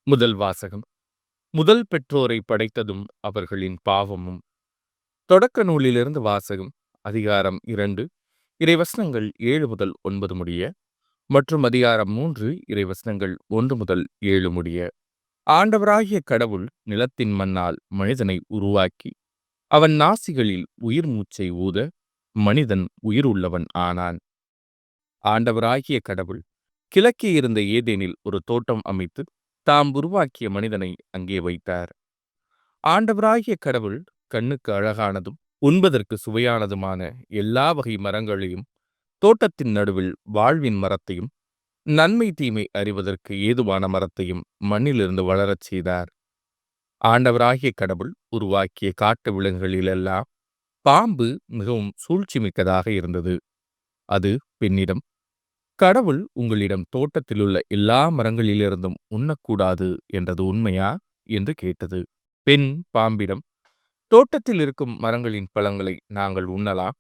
முதல் வாசகம். முதல் பெற்றோரை படைத்ததும் அவர்களின் பாவமும். தொடக்க நூலிலிருந்து வாசகம். அதிகாரம் 2, இறைவசனங்கள் 7 முதல் 9 முடிய, மற்றும் அதிகாரம் 3, இறைவசனங்கள் 1 முதல் 7 முடிய. ஆண்டவராகிய கடவுள் நிலத்தின் மண்ணால் மனிதனை உருவாக்கி, அவன் நாசிகளில் உயிர் மூச்சை ஊத, மனிதன் உயிர் உள்ளவன் ஆனான். ஆண்டவராகிய கடவுள் கிழக்கே இருந்த ஏதேனில் ஒரு தோட்டம் அமைத்து, தாம் உருவாக்கிய மனிதனை அங்கே வைத்தார். ஆண்டவராகிய கடவுள் கண்ணுக்கு அழகானதும் உண்பதற்கு சுவையானதுமான எல்லா வகை மரங்களையும், தோட்டத்தின் நடுவில் வாழ்வின் மரத்தையும், நன்மை தீமை அறிவதற்கு ஏதுவான மரத்தையும் மண்ணிலிருந்து வளரச் செய்தார். ஆண்டவராகிய கடவுள் உருவாக்கிய காட்டு விலங்குகளிலெல்லாம் பாம்பு மிகவும் சூழ்ச்சி மிக்கதாக இருந்தது. அது பெண்ணிடம், கடவுள் உங்களிடம் தோட்டத்திலுள்ள எல்லா மரங்களிலிருந்தும் உண்ணக்கூடாது என்றது உண்மையா என்று கேட்டது. பெண் பாம்பிடம், தோட்டத்தில் இருக்கும் மரங்களின் பழங்களை நாங்கள் உண்ணலாம்,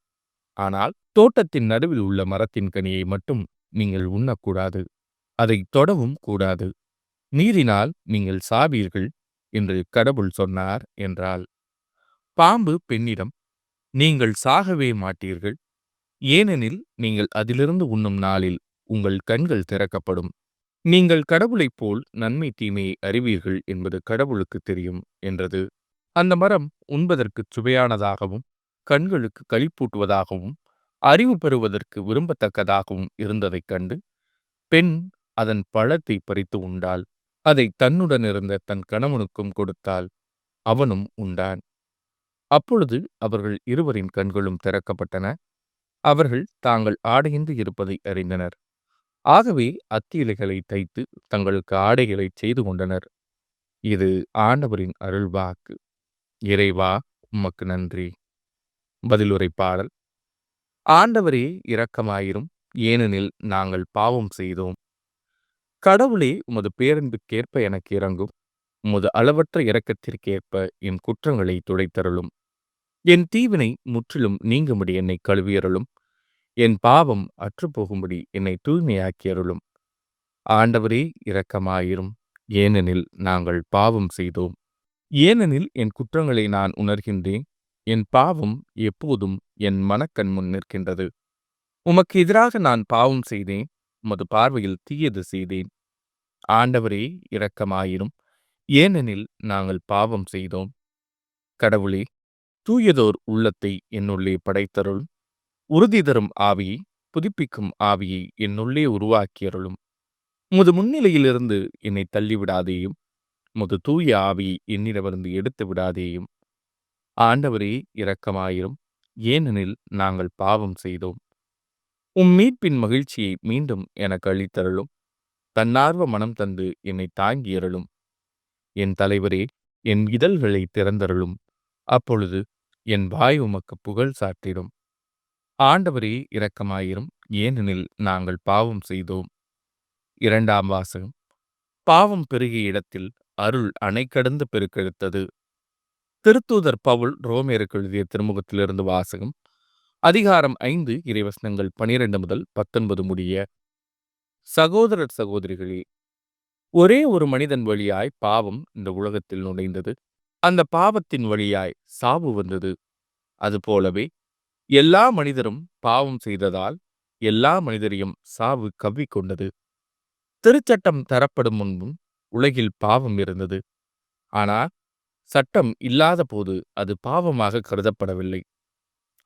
ஆனால் தோட்டத்தின் நடுவில் உள்ள மரத்தின் கனியை மட்டும் நீங்கள் உண்ணக்கூடாது, அதை தொடவும் கூடாது, நீரினால் நீங்கள் சாவீர்கள் என்று கடவுள் சொன்னார் என்றாள். பாம்பு பெண்ணிடம், நீங்கள் சாகவே மாட்டீர்கள், ஏனெனில் நீங்கள் அதிலிருந்து உண்ணும் நாளில் உங்கள் கண்கள் திறக்கப்படும், நீங்கள் கடவுளைப் போல் நன்மை தீமையை அறிவீர்கள் என்பது கடவுளுக்கு தெரியும் என்றது. அந்த மரம் உண்பதற்கு சுவையானதாகவும், கண்களுக்கு களிப்பூட்டுவதாகவும், அறிவு பெறுவதற்கு விரும்பத்தக்கதாகவும் இருந்ததைக் கண்டு, பெண் அதன் பழத்தை பறித்து உண்டாள். அதை தன்னுடன் இருந்த தன் கணவனுக்கும் கொடுத்தாள். அவனும் உண்டான். அப்பொழுது அவர்கள் இருவரின் கண்களும் திறக்கப்பட்டன. அவர்கள் தாங்கள் ஆடையின்றி இருப்பதை அறிந்தனர். ஆகவே அத்தி இலைகளை தைத்து தங்களுக்கு ஆடைகளை செய்து கொண்டனர். இது ஆண்டவரின் அருள்வாக்கு. இறைவா, உமக்கு நன்றி. பதிலுரை பாடல். ஆண்டவரே இரக்கமாயிரும், ஏனெனில் நாங்கள் பாவம் செய்தோம். கடவுளே, உமது பேரன்புக்கேற்ப எனக்கு இரங்கும், உமது அளவற்ற இரக்கத்திற்கேற்ப என் குற்றங்களை துடைத்தருளும். என் தீவினை முற்றிலும் நீங்கும்படி என்னை கழுவியருளும், என் பாவம் அற்றுப்போகும்படி என்னை தூய்மையாக்கியருளும். ஆண்டவரே இரக்கமாயிரும், ஏனெனில் நாங்கள் பாவம் செய்தோம். ஏனெனில் என் குற்றங்களை நான் உணர்கின்றேன், என் பாவம் எப்போதும் என் மனக்கண் முன் நிற்கின்றது. உமக்கு எதிராக நான் பாவம் செய்தேன், உமது பார்வையில் தீயது செய்தேன். ஆண்டவரே இரக்கமாயிரும், ஏனெனில் நாங்கள் பாவம் செய்தோம். கடவுளே, தூயதோர் உள்ளத்தை என்னுள்ளே படைத்தருளும், உறுதி தரும் ஆவியை, புதுப்பிக்கும் ஆவியை என்னுள்ளே உருவாக்கியருளும். உமது முன்னிலையிலிருந்து என்னை தள்ளிவிடாதேயும், உமது தூய ஆவியை என்னிடமிருந்து எடுத்து விடாதேயும். ஆண்டவரே இரக்கமாயிரும், ஏனெனில் நாங்கள் பாவம் செய்தோம். மீட்பின் மகிழ்ச்சியை மீண்டும் எனக்கு அளித்தருளும், தன்னார்வ மனம் தந்து என்னை தாங்கியருளும். என் தலைவரே, என் இதழ்களை திறந்தருளும், அப்பொழுது என் வாய் உமக்கு புகழ் சாற்றிடும். ஆண்டவரே இரக்கமாயிரும், ஏனெனில் நாங்கள் பாவம் செய்தோம். இரண்டாம் வாசகம். பாவம் பெருகிய இடத்தில் அருள் அணை கடந்து பெருக்கெடுத்தது. திருத்தூதர் பவுல் ரோமேருக்கு எழுதிய திருமுகத்திலிருந்து வாசகம். அதிகாரம் 5, இறைவசனங்கள் 12 முதல் 19 முடிய. சகோதரர் சகோதரிகளே, ஒரே ஒரு மனிதன் வழியாய் பாவம் இந்த உலகத்தில் நுழைந்தது. அந்த பாவத்தின் வழியாய் சாவு வந்தது. அதுபோலவே எல்லா மனிதரும் பாவம் செய்ததால் எல்லா மனிதரையும் சாவு கவ்விக்கொண்டது. திருச்சட்டம் தரப்படும் முன்பும் உலகில் பாவம் இருந்தது. ஆனால் சட்டம் இல்லாத போது அது பாவமாக கருதப்படவில்லை.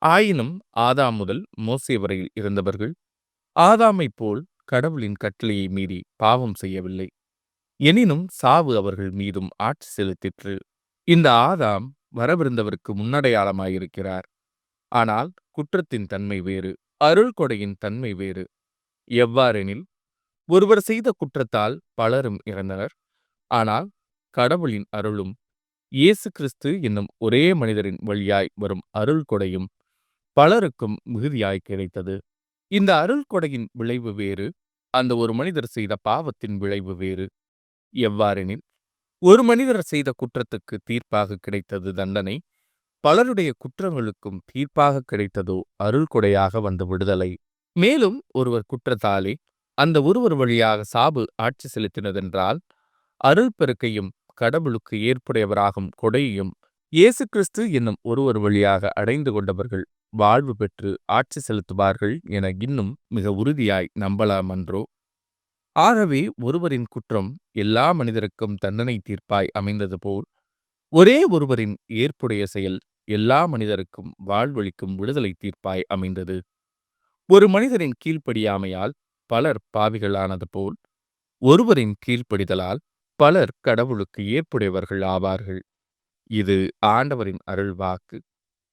ஆயினும் ஆதாம் முதல் மோசே வரையில் இருந்தவர்கள் ஆதாமைப் போல் கடவுளின் கட்டளையை மீறி பாவம் செய்யவில்லை. எனினும் சாவு அவர்கள் மீதும் ஆட்சி செலுத்திற்று. இந்த ஆதாம் வரவிருந்தவருக்கு முன்னடையாளமாயிருக்கிறார். ஆனால் குற்றத்தின் தன்மை வேறு, அருள் கொடையின் தன்மை வேறு. எவ்வாறெனில், ஒருவர் செய்த குற்றத்தால் பலரும் இறந்தனர். ஆனால் கடவுளின் அருளும் இயேசு கிறிஸ்து என்னும் ஒரே மனிதரின் வழியாய் வரும் அருள் கொடையும் பலருக்கும் மிகுதியாய் கிடைத்தது. இந்த அருள் கொடையின் விளைவு வேறு, அந்த ஒரு மனிதர் செய்த பாவத்தின் விளைவு வேறு. எவ்வாறெனில், ஒரு மனிதர் செய்த குற்றத்துக்கு தீர்ப்பாக கிடைத்தது தண்டனை, பலருடைய குற்றங்களுக்கும் தீர்ப்பாக கிடைத்ததோ அருள் கொடையாக வந்த விடுதலை. மேலும் ஒருவர் குற்றத்தாலே அந்த ஒருவர் வழியாக சாவு ஆட்சி செலுத்தினதென்றால், அருள் பெருக்கையும் கடவுளுக்கு ஏற்புடையவராகும் கொடையையும் இயேசு கிறிஸ்து என்னும் ஒருவர் வழியாக அடைந்து கொண்டவர்கள் வாழ்வு பெற்று ஆட்சி செலுத்துவார்கள் என இன்னும் மிக உறுதியாய் நம்பலாமன்றோ? ஆகவே ஒருவரின் குற்றம் எல்லா மனிதருக்கும் தண்டனை தீர்ப்பாய் அமைந்தது போல் ஒரே ஒருவரின் ஏற்புடைய செயல் எல்லா மனிதருக்கும் வாழ்வளிக்கும் விடுதலை தீர்ப்பாய் அமைந்தது. ஒரு மனிதரின் கீழ்ப்படியாமையால் பலர் பாவிகளானது போல் ஒருவரின் கீழ்ப்படிதலால் பலர் கடவுளுக்கு ஏற்புடையவர்கள் ஆவார்கள். இது ஆண்டவரின் அருள்வாக்கு.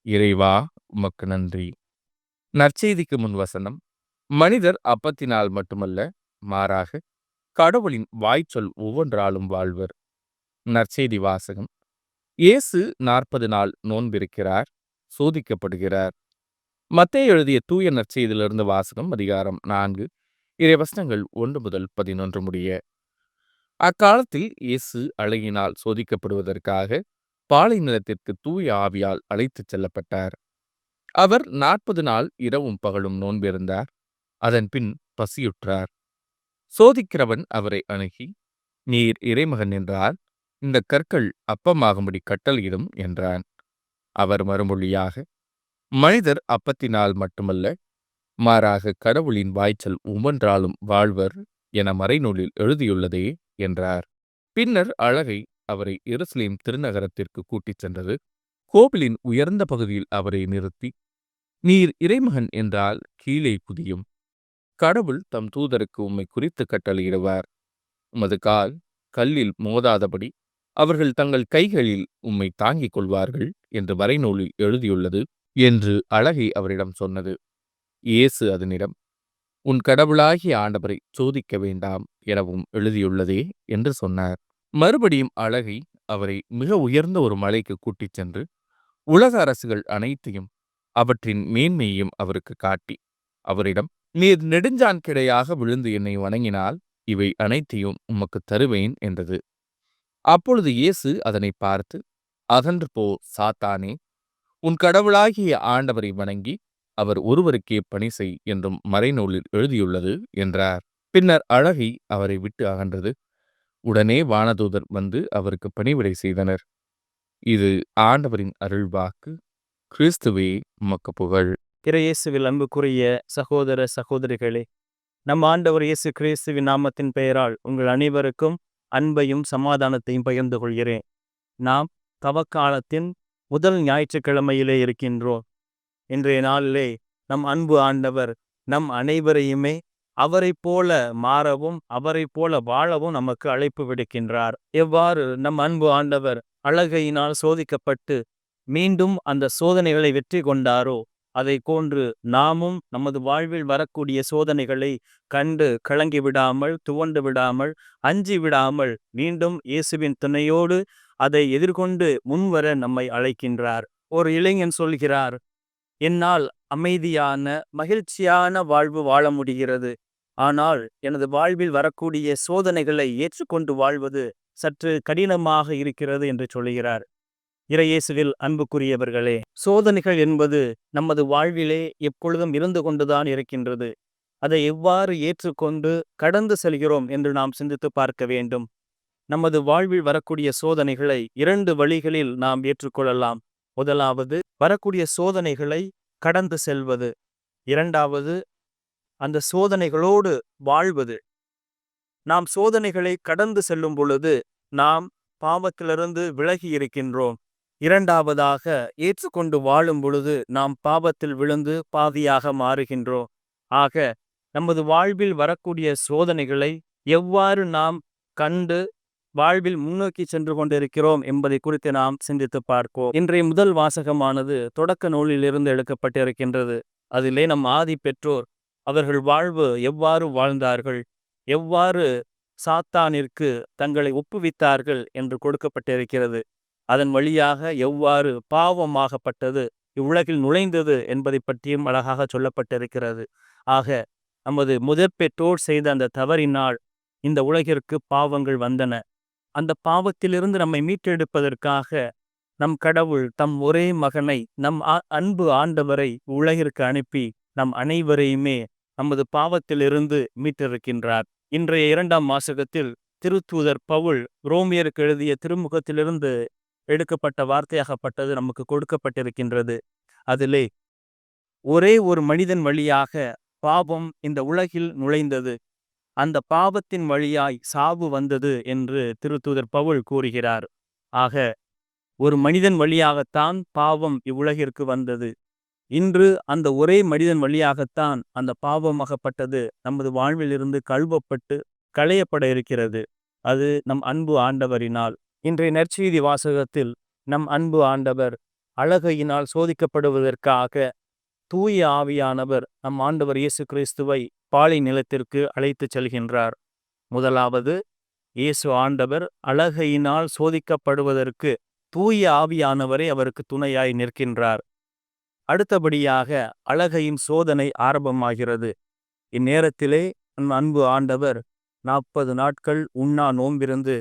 இறைவா, உமக்கு நன்றி. நற்செய்திக்கு முன் வசனம்: மனிதர் அப்பத்தினால் மட்டுமல்ல, மாறாக கடவுளின் வாய்ச்சொல் ஒவ்வொன்றாலும் வாழ்வர். நற்செய்தி வாசகம்: இயேசு 40 நாள் நோன்பிருக்கிறார், சோதிக்கப்படுகிறார். மத்தேயு எழுதிய தூய நற்செய்தியிலிருந்து வாசகம். அதிகாரம் 4, இறைவசனங்கள் 1 முதல் 11 முடிய. அக்காலத்தில் இயேசு அழகினால் சோதிக்கப்படுவதற்காக பாலை நிலத்திற்கு தூய ஆவியால் அழைத்துச் செல்லப்பட்டார். அவர் 40 நாள் இரவும் பகலும் நோன்பிருந்தார். அதன் பின் பசியுற்றார். சோதிக்கிறவன் அவரை அணுகி, நீர் இறைமகன் என்றால் இந்த கற்கள் அப்பமாகும்படி கட்டளையிடும் என்றான். அவர் மறுமொழியாக, மனிதர் அப்பத்தினால் மட்டுமல்ல, மாறாக கடவுளின் வாய்ச்சல் ஒவ்வொன்றாலும் வாழ்வர் என மறைநூலில் எழுதியுள்ளதே என்றார். பின்னர் அழகை அவரை எருசலேம் திருநகரத்திற்கு கூட்டிச் சென்றது. கோவிலின் உயர்ந்த பகுதியில் அவரை நிறுத்தி, நீர் இறைமகன் என்றால் கீழே குதியும். கடவுள் தம் தூதருக்கு உம்மை குறித்து கட்டளையிடுவார். உமது கால் கல்லில் மோதாதபடி அவர்கள் தங்கள் கைகளில் உம்மை தாங்கிக் கொள்வார்கள் என்று மறைநூலில் எழுதியுள்ளது என்று அழகை அவரிடம் சொன்னது. இயேசு அதனிடம், உன் கடவுளாகிய ஆண்டவரை சோதிக்க வேண்டாம் எனவும் எழுதியுள்ளதே என்று சொன்னார். மறுபடியும் அழகை அவரை மிக உயர்ந்த ஒரு மலைக்கு கூட்டிச் சென்று உலக அரசுகள் அனைத்தையும் அவற்றின் மேன்மையையும் அவருக்கு காட்டி அவரிடம், நீர் நெடுஞ்சான் கிடையாக விழுந்து என்னை வணங்கினால் இவை அனைத்தையும் உமக்கு தருவேன் என்றது. அப்பொழுது இயேசு அதனை பார்த்து, அகன்று போ சாத்தானே, உன் கடவுளாகிய ஆண்டவரை வணங்கி அவர் ஒருவருக்கே பணி செய் என்றும் மறைநூலில் எழுதியுள்ளது என்றார். பின்னர் அழகை அவரை விட்டு அகன்றது. உடனே வானதூதர் வந்து அவருக்கு பணிவிடை செய்தனர். இது ஆண்டவரின் அருள்வாக்கு. கிறிஸ்துவே, உமக்கு புகழ். இறையேசுவில் அன்புக்குரிய சகோதர சகோதரிகளே, நம் ஆண்டவர் இயேசு கிறிஸ்துவின் நாமத்தின் பெயரால் உங்கள் அனைவருக்கும் அன்பையும் சமாதானத்தையும் பகிர்ந்து கொள்கிறேன். நாம் தவக்காலத்தின் முதல் ஞாயிற்றுக்கிழமையிலே இருக்கின்றோம். இன்றைய நாளிலே நம் அன்பு ஆண்டவர் நம் அனைவரையுமே அவரை போல மாறவும் அவரை போல வாழவும் நமக்கு அழைப்பு விடுக்கின்றார். எவ்வாறு நம் அன்பு ஆண்டவர் அழகையினால் சோதிக்கப்பட்டு மீண்டும் அந்த சோதனைகளை வெற்றி கொண்டாரோ, அதை போன்று நாமும் நமது வாழ்வில் வரக்கூடிய சோதனைகளை கண்டு கலங்கி விடாமல், துவண்டு விடாமல், அஞ்சி விடாமல் மீண்டும் இயேசுவின் துணையோடு அதை எதிர்கொண்டு முன்வர நம்மை அழைக்கின்றார். ஒரு இளைஞன் சொல்கிறார், என்னால் அமைதியான மகிழ்ச்சியான வாழ்வு வாழ முடிகிறது. ஆனால் எனது வாழ்வில் வரக்கூடிய சோதனைகளை ஏற்றுக்கொண்டு வாழ்வது சற்று கடினமாக இருக்கிறது என்று சொல்கிறார். இறையேசுவில் அன்புக்குரியவர்களே, சோதனைகள் என்பது நமது வாழ்விலே எப்பொழுதும் இருந்து கொண்டுதான் இருக்கின்றது. அதை எவ்வாறு ஏற்றுக்கொண்டு கடந்து செல்கிறோம் என்று நாம் சிந்தித்து பார்க்க வேண்டும். நமது வாழ்வில் வரக்கூடிய சோதனைகளை 2 வழிகளில் நாம் ஏற்றுக்கொள்ளலாம். முதலாவது, வரக்கூடிய சோதனைகளை கடந்து செல்வது. இரண்டாவது, அந்த சோதனைகளோடு வாழ்வது. நாம் சோதனைகளை கடந்து செல்லும் பொழுது நாம் பாவத்திலிருந்து விலகி இருக்கின்றோம். இரண்டாவதாக, ஏற்றுக்கொண்டு வாழும் பொழுது நாம் பாவத்தில் விழுந்து பாவியாக மாறுகின்றோம். ஆக நமது வாழ்வில் வரக்கூடிய சோதனைகளை எவ்வாறு நாம் கண்டு வாழ்வில் முன்னோக்கி சென்று கொண்டிருக்கிறோம் என்பதை குறித்து நாம் சிந்தித்து பார்ப்போம். இன்றைய முதல் வாசகமானது தொடக்க நூலிலிருந்து எடுக்கப்பட்டிருக்கின்றது. அதிலே நம் ஆதி பெற்றோர் அவர்கள் வாழ்வு எவ்வாறு வாழ்ந்தார்கள், எவ்வாறு சாத்தானிற்கு தங்களை ஒப்புவித்தார்கள் என்று கொடுக்கப்பட்டிருக்கிறது. அதன் வழியாக எவ்வாறு பாவமாகப்பட்டது இவ்வுலகில் நுழைந்தது என்பதை பற்றியும் அழகாக சொல்லப்பட்டிருக்கிறது. ஆக நமது முதற் பெற்றோர் செய்த அந்த தவறினால் இந்த உலகிற்கு பாவங்கள் வந்தன. அந்த பாவத்திலிருந்து நம்மை மீட்டெடுப்பதற்காக நம் கடவுள் தம் ஒரே மகனை, நம் அன்பு ஆண்டவரை உலகிற்கு அனுப்பி நம் அனைவரையுமே நமது பாவத்திலிருந்து மீட்டிருக்கின்றார். இன்றைய 2ஆம் வாசகத்தில் திருத்தூதர் பவுல் ரோமியருக்கு எழுதிய திருமுகத்திலிருந்து எடுக்கப்பட்ட வார்த்தையாகப்பட்டது நமக்கு கொடுக்கப்பட்டிருக்கின்றது. அதிலே ஒரே ஒரு மனிதன் வழியாக பாவம் இந்த உலகில் நுழைந்தது, அந்த பாவத்தின் வழியாய் சாவு வந்தது என்று திருத்தூதர் பவுல் கூறுகிறார். ஆக ஒரு மனிதன் வழியாகத்தான் பாவம் இவ்வுலகிற்கு வந்தது. இன்று அந்த ஒரே மனிதன் வழியாகத்தான் அந்த பாவமாகப்பட்டது நமது வாழ்வில் இருந்து கழுவப்பட்டு களையப்பட இருக்கிறது. அது நம் அன்பு ஆண்டவரினால். இன்றைய நற்செய்தி வாசகத்தில் நம் அன்பு ஆண்டவர் அழகையினால் சோதிக்கப்படுவதற்காக தூய ஆவியானவர் நம் ஆண்டவர் இயேசு கிறிஸ்துவை பாலை நிலத்திற்கு அழைத்துச் செல்கின்றார். முதலாவது, இயேசு ஆண்டவர் அழகையினால் சோதிக்கப்படுவதற்கு தூய ஆவியானவரை அவருக்கு துணையாய் நிற்கின்றார். அடுத்தபடியாக அழகையின் சோதனை ஆரம்பமாகிறது. இந்நேரத்திலே நம் அன்பு ஆண்டவர் 40 நாட்கள் உண்ணா நோன்பிருந்து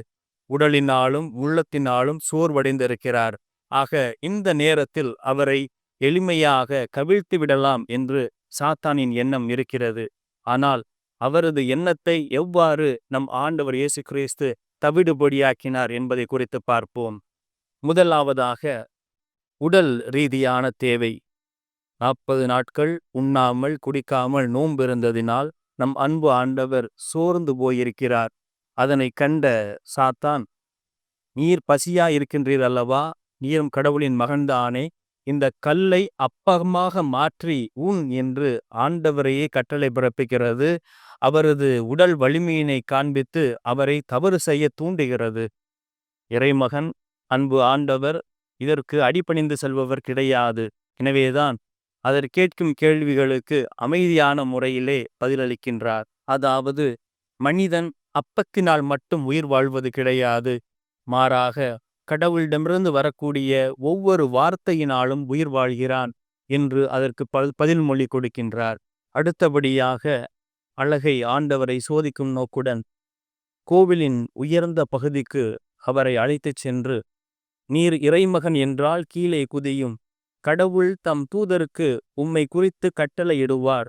உடலினாலும் உள்ளத்தினாலும் சோர்வடைந்திருக்கிறார். ஆக இந்த நேரத்தில் அவரை எளிமையாக கவிழ்த்து விடலாம் என்று சாத்தானின் எண்ணம் இருக்கிறது. ஆனால் அவரது எண்ணத்தை எவ்வாறு நம் ஆண்டவர் இயேசு கிறிஸ்து தவிடுபொடியாக்கினார் என்பதை குறித்து பார்ப்போம். முதலாவதாக உடல் ரீதியான தேவை. 40 நாட்கள் உண்ணாமல் குடிக்காமல் நோன்பு இருந்ததினால் நம் அன்பு ஆண்டவர் சோர்ந்து போயிருக்கிறார். அதனை கண்ட சாத்தான், நீர் பசியா இருக்கின்றீர் அல்லவா, நீரும் கடவுளின் மகன்தானே, இந்த கல்லை அப்பமாக மாற்றி உண் என்று ஆண்டவரையே கட்டளை பிறப்பிக்கிறது. அவரது உடல் வலிமையினை காண்பித்து அவரை தவறு செய்ய தூண்டுகிறது. இறைமகன் அன்பு ஆண்டவர் இதற்கு அடிபணிந்து செல்பவர் கிடையாது. எனவேதான் அவர் கேட்கும் கேள்விகளுக்கு அமைதியான முறையிலே பதிலளிக்கின்றார். அதாவது, மனிதன் அப்பத்தினால் மட்டும் உயிர் வாழ்வது கிடையாது, மாறாக கடவுளிடமிருந்து வரக்கூடிய ஒவ்வொரு வார்த்தையினாலும் உயிர் வாழ்கிறான் என்று அதற்கு பதில்மொழி கொடுக்கின்றார். அடுத்தபடியாக அழகை ஆண்டவரை சோதிக்கும் நோக்குடன் கோவிலின் உயர்ந்த பகுதிக்கு அவரை அழைத்துச் சென்று, நீர் இறைமகன் என்றால் கீழே குதியும், கடவுள் தம் தூதருக்கு உம்மை குறித்து கட்டளையிடுவார்,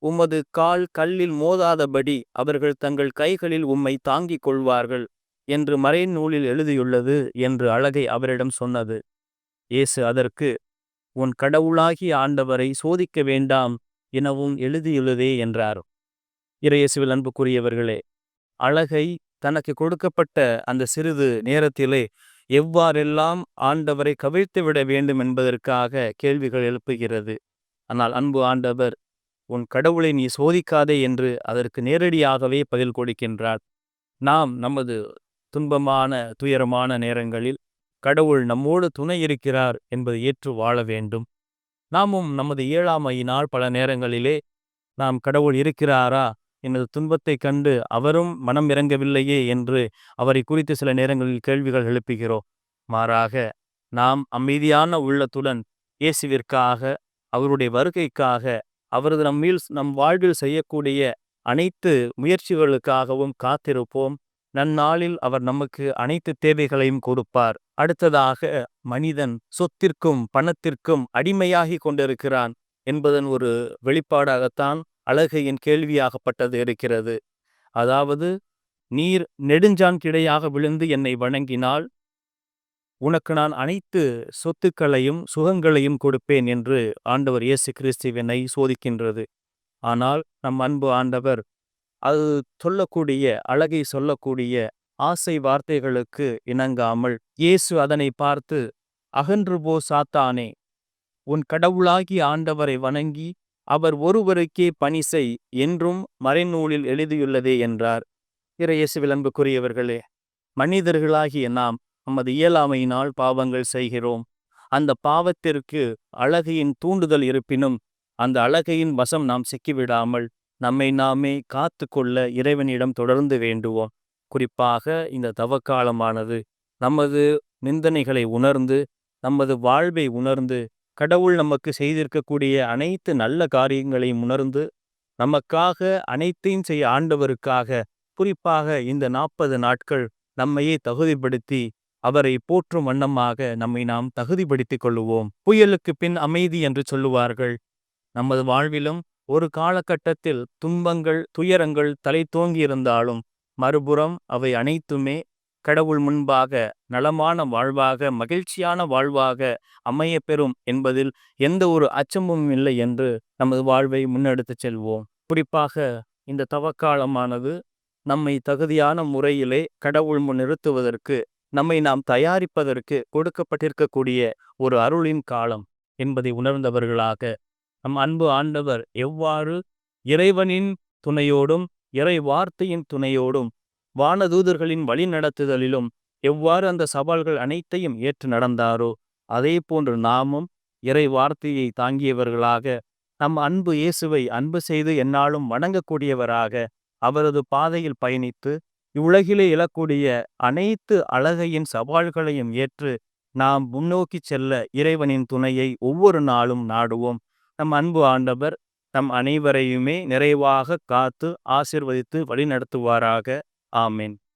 உமது கால் கல்லில் மோதாதபடி அவர்கள் தங்கள் கைகளில் உம்மை தாங்கிக் கொள்வார்கள் என்று மறைநூலில் எழுதியுள்ளது என்று அழகை அவரிடம் சொன்னது. இயேசு அதற்கு, உன் கடவுளாகிய ஆண்டவரை சோதிக்க வேண்டாம் எனவும் எழுதியுள்ளதே என்றார். இறையேசுவில் அன்புக்குரியவர்களே, அழகை தனக்கு கொடுக்கப்பட்ட அந்த சிறிது நேரத்திலே எவ்வாறெல்லாம் ஆண்டவரை கவிழ்த்துவிட வேண்டும் என்பதற்காக கேள்விகள் எழுப்புகிறது. ஆனால் அன்பு ஆண்டவர், உன் கடவுளை நீ சோதிக்காதே என்று அதற்கு நேரடியாகவே பதில் கொடுக்கின்றார். நாம் நமது துன்பமான துயரமான நேரங்களில் கடவுள் நம்மோடு துணை இருக்கிறார் என்பதை ஏற்று வாழ வேண்டும். நாமும் நமது இயலாமையினால் பல நேரங்களிலே நாம் கடவுள் இருக்கிறாரா, எனது துன்பத்தை கண்டு அவரும் மனம் இறங்கவில்லையே என்று அவரை குறித்து சில நேரங்களில் கேள்விகள் எழுப்புகிறோம். மாறாக நாம் அமைதியான உள்ளத்துடன் இயேசுவிற்காக, அவருடைய வருகைக்காக, அவரது நம் வாழ்வில் செய்யக்கூடிய அனைத்து முயற்சிகளுக்காகவும் காத்திருப்போம். நன்னாளில் அவர் நமக்கு அனைத்து தேவைகளையும் கொடுப்பார். அடுத்ததாக, மனிதன் சொத்திற்கும் பணத்திற்கும் அடிமையாகி கொண்டிருக்கிறான் என்பதன் ஒரு வெளிப்பாடாகத்தான் அழகையின் கேள்வியாகப்பட்டது இருக்கிறது. அதாவது, நீர் நெடுஞ்சான் கிடையாக விழுந்து என்னை வணங்கினால் உனக்கு நான் அனைத்து சொத்துக்களையும் சுகங்களையும் கொடுப்பேன் என்று ஆண்டவர் இயேசு கிறிஸ்துவினை சோதிக்கின்றது. ஆனால் நம் அன்பு ஆண்டவர் அது சொல்லக்கூடிய அழகை சொல்லக்கூடிய ஆசை வார்த்தைகளுக்கு இணங்காமல் இயேசு அதனை பார்த்து, அகன்று போ சாத்தானே, உன் கடவுளாகி ஆண்டவரை வணங்கி அவர் ஒருவருக்கே பணி செய் என்றும் மறைநூலில் எழுதியுள்ளதே என்றார். இறையேசுவில் அன்புக்குரியவர்களே, மனிதர்களாகிய நாம் நமது இயலாமையினால் பாவங்கள் செய்கிறோம். அந்த பாவத்திற்கு அழகையின் தூண்டுதல் இருப்பினும் அந்த அழகையின் வசம் நாம் சிக்கிவிடாமல் நம்மை நாமே காத்து கொள்ள இறைவனிடம் தொடர்ந்து வேண்டுவோம். குறிப்பாக இந்த தவக்காலமானது நமது நிந்தனைகளை உணர்ந்து, நமது வாழ்வை உணர்ந்து, கடவுள் நமக்கு செய்திருக்கக்கூடிய அனைத்து நல்ல காரியங்களையும் உணர்ந்து, நமக்காக அனைத்தையும் செய்ய ஆண்டவருக்காக குறிப்பாக இந்த 40 நாட்கள் நம்மையே தகுதிப்படுத்தி அவரை போற்றும் வண்ணமாக நம்மை நாம் தகுதிப்படுத்திக் கொள்ளுவோம். புயலுக்கு பின் அமைதி என்று சொல்லுவார்கள். நமது வாழ்விலும் ஒரு காலகட்டத்தில் துன்பங்கள் துயரங்கள் தலை தோங்கி இருந்தாலும் மறுபுறம் அவை அனைத்துமே கடவுள் முன்பாக நலமான வாழ்வாக, மகிழ்ச்சியான வாழ்வாக அமையப்பெறும் என்பதில் எந்த ஒரு அச்சமும் இல்லை என்று நமது வாழ்வை முன்னெடுத்துச் செல்வோம். குறிப்பாக இந்த தவக்காலமானது நம்மை தகுதியான முறையிலே கடவுள் முன் நிறுத்துவதற்கு, நம்மை நாம் தயாரிப்பதற்கு கொடுக்கப்பட்டிருக்கக்கூடிய ஒரு அருளின் காலம் என்பதை உணர்ந்தவர்களாக, நம் அன்பு ஆண்டவர் எவ்வாறு இறைவனின் துணையோடும் இறை வார்த்தையின் துணையோடும் வானதூதர்களின் வழிநடத்துதலிலும் எவ்வாறு அந்த சவால்கள் அனைத்தையும் ஏற்று நடந்தாரோ, அதே போன்று நாமும் இறை வார்த்தையை தாங்கியவர்களாக, நம் அன்பு இயேசுவை அன்பு செய்து எந்நாளும் வணங்கக்கூடியவராக அவரது பாதையில் பயணித்து இவ்வுலகிலே எழக்கூடிய அனைத்து அழகையின் சவால்களையும் ஏற்று நாம் முன்னோக்கி செல்ல இறைவனின் துணையை ஒவ்வொரு நாளும் நாடுவோம். நம் அன்பு ஆண்டவர் நம் அனைவரையுமே நிறைவாக காத்து ஆசீர்வதித்து வழிநடத்துவாராக. ஆமென்.